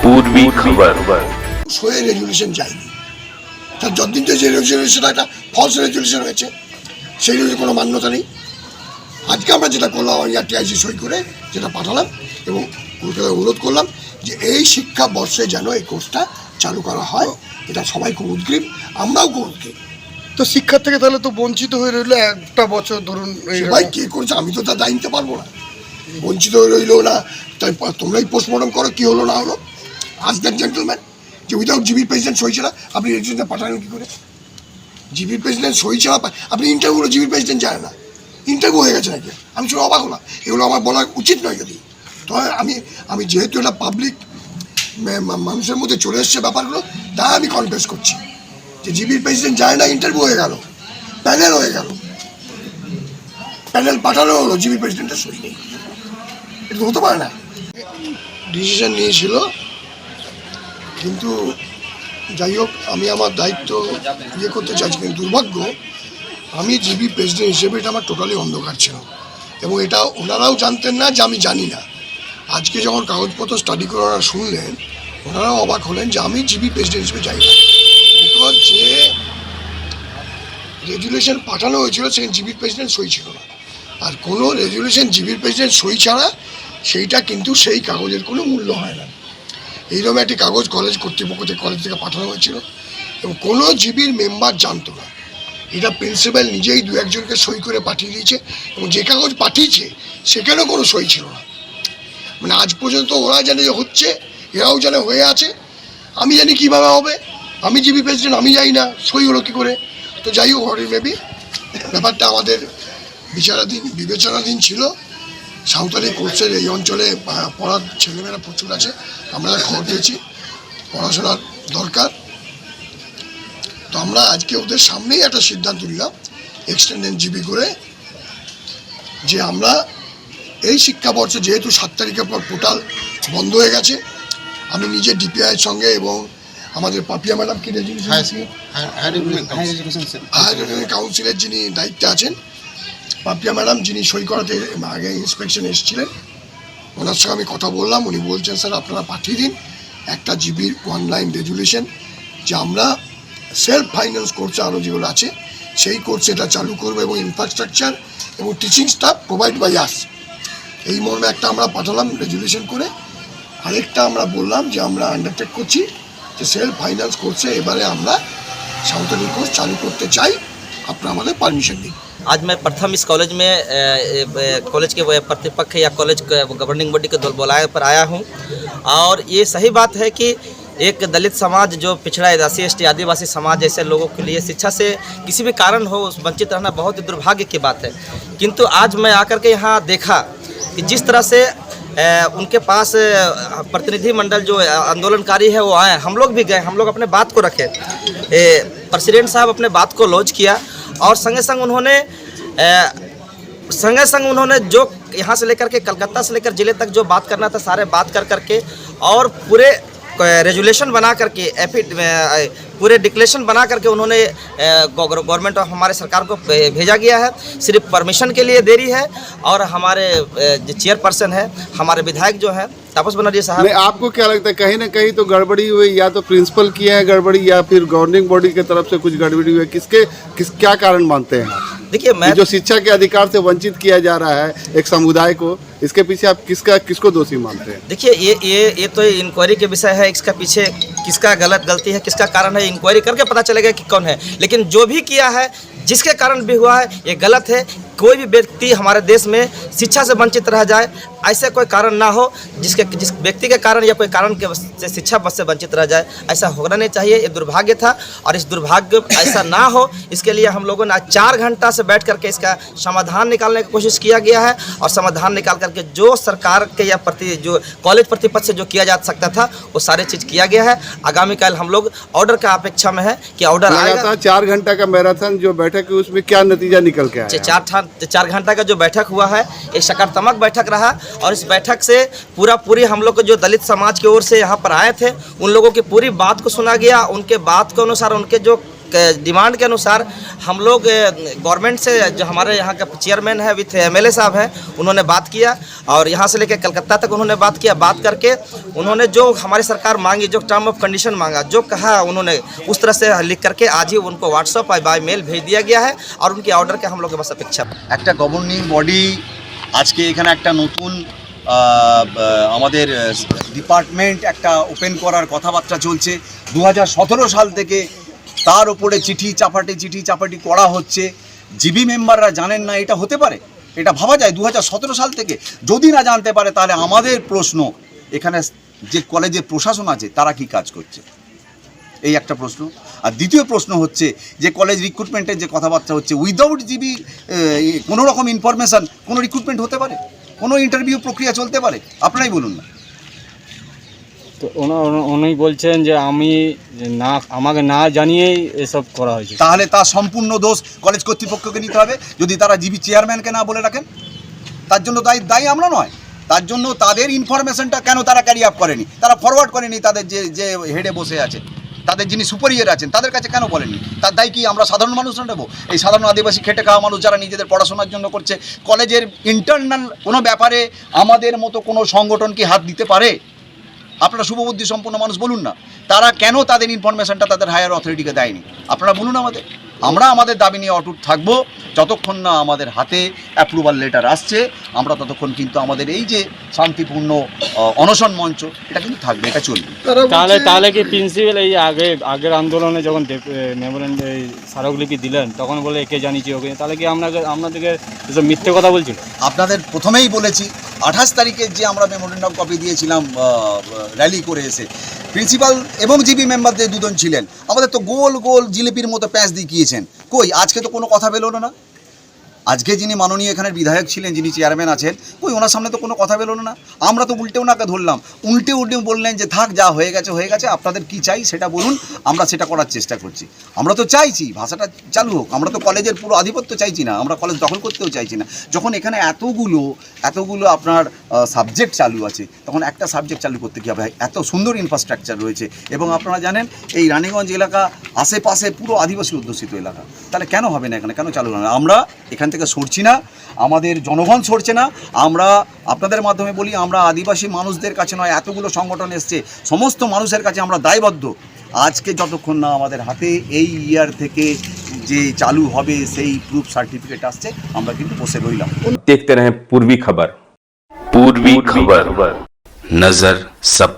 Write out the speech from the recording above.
पूर्वी खबर sow resolution যায়নি, তার যতদিন তো যে রেজুলেশন একটা ফলস রেজুলেশন হয়েছে সেই কোনো মান্যতা নেই। আজকে আমরা যেটা করলাম, আমি টিআইসি সই করে যেটা পাঠালাম এবং কলকাতায় অনুরোধ করলাম যে এই শিক্ষা বর্ষে যেন এই কোর্সটা চালু করা হয়। এটা সবাই খুব উদ্গ্রীব, আমরাও খুব উদ্গ্রীব। তো শিক্ষার থেকে তাহলে তো বঞ্চিত হয়ে রইলো একটা বছর ধরুন। সবাই কে করেছে আমি তো তার দায় নিতে পারবো না, বঞ্চিত হয়ে রইলো না। তাই তোমরাই পোস্টমর্টম করো কী হলো না হলো। আজ দ্যাট জেন্টলম্যান যে উইদাউট জিবির প্রেসিডেন্ট সই ছাড়া আপনি রেজুলেশনটা পাঠালেন কী করে? জিবির প্রেসিডেন্ট সই ছাড়া আপনি ইন্টারভিউগুলো জিবির প্রেসিডেন্ট যায় না, ইন্টারভিউ হয়ে গেছে নাকি? আমি শুনে অবাক হলাম, এগুলো আমার বলা উচিত নয়। যদি তো আমি যেহেতু এটা পাবলিক মানুষের মধ্যে চলে এসছে ব্যাপারগুলো, তাই আমি কনফেস করছি যে জিবির প্রেসিডেন্ট যায় না, ইন্টারভিউ হয়ে গেল, প্যানেল হয়ে গেল, প্যানেল পাঠানো হলো, জিবি প্রেসিডেন্টের সই নেই। এটা হতে পারে না। ডিসিশন নিয়েছিল, কিন্তু যাই হোক আমি আমার দায়িত্ব করতে চাইছি, কিন্তু দুর্ভাগ্য আমি জিবি প্রেসিডেন্ট হিসেবে এটা আমার টোটালি অন্ধকার ছিল এবং এটা ওনারাও জানতেন না যে আমি জানি না। আজকে যখন কাগজপত্র স্টাডি করে ওনারা শুনলেন, ওনারাও অবাক হলেন যে আমি জিবি প্রেসিডেন্ট হিসেবে যাই না। বিকজ যে রেজুলেশন পাঠানো হয়েছিল সেখানে জিবির প্রেসিডেন্ট সই ছিল না, আর কোনো রেজুলেশন জিবির প্রেসিডেন্ট সই ছাড়া সেইটা কিন্তু সেই কাগজের কোনো মূল্য হয় না। এইরকম একটি কাগজ কলেজ কর্তৃপক্ষ থেকে কলেজ থেকে পাঠানো হয়েছিল এবং কোনো জিবির মেম্বার জানতো না। এটা প্রিন্সিপাল নিজেই দু একজনকে সই করে পাঠিয়ে দিয়েছে এবং যে কাগজ পাঠিয়েছে সেখানেও কোনো সই ছিল না। মানে আজ পর্যন্ত ওরা জানে যে হচ্ছে, এরাও জানে হয়ে আছে, আমি জানি কীভাবে হবে। আমি জিবি প্রেসিডেন্ট, আমি যাই না, সই হলো কী করে? তো যাই হোক, হরি মেবি ব্যাপারটা আমাদের বিবেচনাধীন ছিল। সাঁওতালি কোর্সের এই অঞ্চলে পড়ার ছেলেমেয়েরা প্রচুর আছে, আমরা খবর পেয়েছি পড়াশোনার দরকার। তো আমরা আজকে ওদের সামনেই একটা সিদ্ধান্ত নিলাম এক্সটেন্ডেড জিবি করে, যে আমরা এই শিক্ষাবর্ষে যেহেতু 7 তারিখের পর পোর্টাল বন্ধ হয়ে গেছে, আমি নিজে ডিপিআইয়ের সঙ্গে এবং আমাদের পাপিয়া ম্যাডাম কি হায়ার কাউন্সিলের যিনি দায়িত্বে আছেন, পাপিয়া ম্যাডাম যিনি সই করাতে আগে ইন্সপেকশনে এসেছিলেন, ওনার সঙ্গে আমি কথা বললাম। উনি বলছেন স্যার আপনারা পাঠিয়ে দিন একটা জিবির অনলাইন রেজুলেশন, যে আমরা সেলফ ফাইন্যান্স কোর্সে আরও যেগুলো আছে সেই কোর্সে এটা চালু করবো এবং ইনফ্রাস্ট্রাকচার এবং teaching staff provide by us. এই মর্মে একটা আমরা পাঠালাম রেজুলেশন করে। আরেকটা আমরা বললাম যে আমরা আন্ডারটেক করছি যে সেলফ ফাইন্যান্স কোর্সে এবারে আমরা সাঁওতালি কোর্স চালু করতে চাই, আপনারা আমাদের পারমিশন দিন। आज मैं प्रथम इस कॉलेज में कॉलेज के प्रतिपक्ष या कॉलेज गवर्निंग बॉडी के बुलाए पर आया हूं, और ये सही बात है कि एक दलित समाज जो पिछड़ा एस टी आदिवासी समाज जैसे लोगों के लिए शिक्षा से किसी भी कारण हो वंचित रहना बहुत ही दुर्भाग्य की बात है। किंतु आज मैं आकर के यहाँ देखा कि जिस तरह से उनके पास प्रतिनिधिमंडल जो आंदोलनकारी है वो आए, हम लोग भी गए, हम लोग अपने बात को रखे, प्रेसिडेंट साहब अपने बात को लॉन्च किया, और संगे संग उन्होंने जो यहाँ से लेकर के कलकत्ता से लेकर ज़िले तक जो बात करना था सारे बात कर करके, और पूरे रेजुलेशन बना करके पूरे डिक्लेरेशन बना करके उन्होंने गवर्नमेंट और हमारे सरकार को भेजा गया है। सिर्फ परमिशन के लिए देरी है, और हमारे जो चेयरपर्सन है, हमारे विधायक जो हैं तापस बनर्जी साहब। आपको क्या लगता है कहीं ना कहीं तो गड़बड़ी हुई, या तो प्रिंसिपल किया है गड़बड़ी, या फिर गवर्निंग बॉडी की तरफ से कुछ गड़बड़ी हुई है? क्या कारण मानते हैं? देखिए, मैं जो शिक्षा के अधिकार से वंचित किया जा रहा है एक समुदाय को, इसके पीछे आप किसको दोषी मानते हैं? देखिए, ये तो इंक्वायरी के विषय है, इसका पीछे किसका गलती है, किसका कारण है, इंक्वायरी करके पता चलेगा कि कौन है। लेकिन जो भी किया है, जिसके कारण भी हुआ है, ये गलत है। कोई भी व्यक्ति हमारे देश में शिक्षा से वंचित रह जाए, ऐसे कोई कारण ना हो जिस व्यक्ति के कारण या कोई कारण के से शिक्षा से वंचित रह जाए, ऐसा होना नहीं चाहिए। ये दुर्भाग्य था, और इस दुर्भाग्य ऐसा ना हो इसके लिए हम लोगों ने 4 घंटा से बैठ करके इसका समाधान निकालने की कोशिश किया गया है, और समाधान निकाल करके जो सरकार के या जो कॉलेज प्रतिपक्ष से जो किया जा सकता था वो सारे चीज़ किया गया है। आगामी कल हम लोग ऑर्डर का अपेक्षा में है कि ऑर्डर आएगा। 4 घंटा का मैराथन जो बैठक है उसमें क्या नतीजा निकल के आया? 4 घंटा का जो बैठक हुआ है एक सकारात्मक बैठक रहा, और इस बैठक से पूरी हम लोग को जो दलित समाज की ओर से यहाँ पर आए थे उन लोगों की पूरी बात को सुना गया। उनके बात के अनुसार उनके जो डिमांड के अनुसार हम लोग गवर्नमेंट से, जो हमारे यहाँ का चेयरमैन है विथ एमएलए साहब हैं, उन्होंने बात किया और यहाँ से लेकर कलकत्ता तक उन्होंने बात किया। बात करके उन्होंने जो हमारी सरकार मांगी, जो टर्म ऑफ कंडीशन मांगा, जो कहा उन्होंने, उस तरह से लिख करके आज ही उनको व्हाट्सअप बाय मेल भेज दिया गया है और उनके ऑर्डर के हम लोग के बस अपेक्षा। একটা গভর্নিং বডি আজকে এখানে একটা নতুন আমাদের ডিপার্টমেন্ট একটা ওপেন করার কথাবার্তা চলছে। 2017 সাল থেকে তার উপরে চিঠি চাপাটি করা হচ্ছে। জিবি মেম্বাররা জানেন না এটা হতে পারে? এটা ভাবা যায় 2017 সাল থেকে? যদি না জানতে পারে তাহলে আমাদের প্রশ্ন, এখানে যে কলেজের প্রশাসন আছে তারা কি কাজ করছে, এই একটা প্রশ্ন। আর দ্বিতীয় প্রশ্ন হচ্ছে যে কলেজ রিক্রুটমেন্টের যে কথাবার্তা হচ্ছে, উইদাউট জিবি কোনো রকম ইনফরমেশান কোনো রিক্রুটমেন্ট হতে পারে? কোনো ইন্টারভিউ প্রক্রিয়া চলতে পারে? আপনারাই বলুন না। তো উনি বলছেন যে আমাকে না জানিয়েই এসব করা হয়েছে। তাহলে তার সম্পূর্ণ দোষ কলেজ কর্তৃপক্ষকে নিতে হবে। যদি তারা জিবি চেয়ারম্যানকে না বলে রাখেন, তার জন্য দায়ী আমরা নয়। তার জন্য তাদের ইনফরমেশনটা কেন তারা ক্যারি আপ করেনি, তারা ফরওয়ার্ড করেনি তাদের যে হেডে বসে আছে, তাদের যিনি সুপারিয়র আছেন তাদের কাছে কেন বলেননি? তার দায় কি আমরা সাধারণ মানুষরা নেব? এই সাধারণ আদিবাসী খেটে খাওয়া মানুষ যারা নিজেদের পড়াশোনার জন্য করছে, কলেজের ইন্টারনাল কোনো ব্যাপারে আমাদের মতো কোনো সংগঠন কি হাত দিতে পারে? আপনারা শুভবুদ্ধি সম্পন্ন মানুষ, বলুন না তারা কেন তাদের ইনফরমেশনটা তাদের হায়ার অথরিটিকে দেয়নি? আপনারা বলুন আমাদের। আমরা আমাদের দাবি নিয়ে অটুট থাকবো যতক্ষণ না আমাদের হাতে অ্যাপ্রুভাল লেটার আসছে। আমরা ততক্ষণ কিন্তু আমাদের এই যে শান্তিপূর্ণ অনশন মঞ্চ, এটা কিন্তু থাকবে, এটা চলবে। তাহলে কি প্রিন্সিপাল এই আগের আন্দোলনে যখন মেমোরেন্ডাম এই স্মারকলিপি দিলেন তখন বলে একে জানিয়েছি ওকে, তাহলে কি আপনাদেরকে এসব মিথ্যে কথা বলছিল? আপনাদের প্রথমেই বলেছি 28 তারিখে যে আমরা মেমোরেন্ডাম কপি দিয়েছিলাম র্যালি করে এসে, প্রিন্সিপাল এবং জিবি মেম্বারদের দুজন ছিলেন, আমাদের তো গোল গোল জিলিপির মতো প্যাঁচ দেখিয়েছেন। কই আজকে তো কোনো কথা বেরোলো না। আজকে যিনি মাননীয় এখানের বিধায়ক ছিলেন, যিনি চেয়ারম্যান আছেন, কই ওনার সামনে তো কোনো কথা বেরোলো না। আমরা তো উল্টে ওনাকে ধরলাম, উল্টে বললেন যে থাক, যা হয়ে গেছে, আপনাদের কি চাই সেটা বলুন, আমরা সেটা করার চেষ্টা করছি। আমরা তো চাইছি ভাষাটা চালু হোক, আমরা তো কলেজের পুরো আধিপত্য চাইছি না, আমরা কলেজ দখল করতেও চাইছি না। যখন এখানে এতগুলো আপনার সাবজেক্ট চালু আছে, তখন একটা সাবজেক্ট চালু করতে কী হবে? এত সুন্দর ইনফ্রাস্ট্রাকচার রয়েছে এবং আপনারা জানেন এই রানীগঞ্জ এলাকা আশেপাশে পুরো আদিবাসী অধ্যুষিত এলাকা, তাহলে কেন হবে না এখানে, কেন চালু হবে না? আমরা এখান থেকে সরছি না, আমাদের জনগণ সরছে না। আমরা আপনাদের মাধ্যমে বলি, আমরা আদিবাসী মানুষদের কাছে নয়, এতগুলো সংগঠন এসছে, সমস্ত মানুষের কাছে আমরা দায়বদ্ধ। আজকে যতক্ষণ না আমাদের হাতে এই ইয়ার থেকে যে চালু হবে সেই প্রুফ সার্টিফিকেট আসছে, আমরা কিন্তু বসে রইলাম। देखते रहें पूर्वी खबर, नजर सब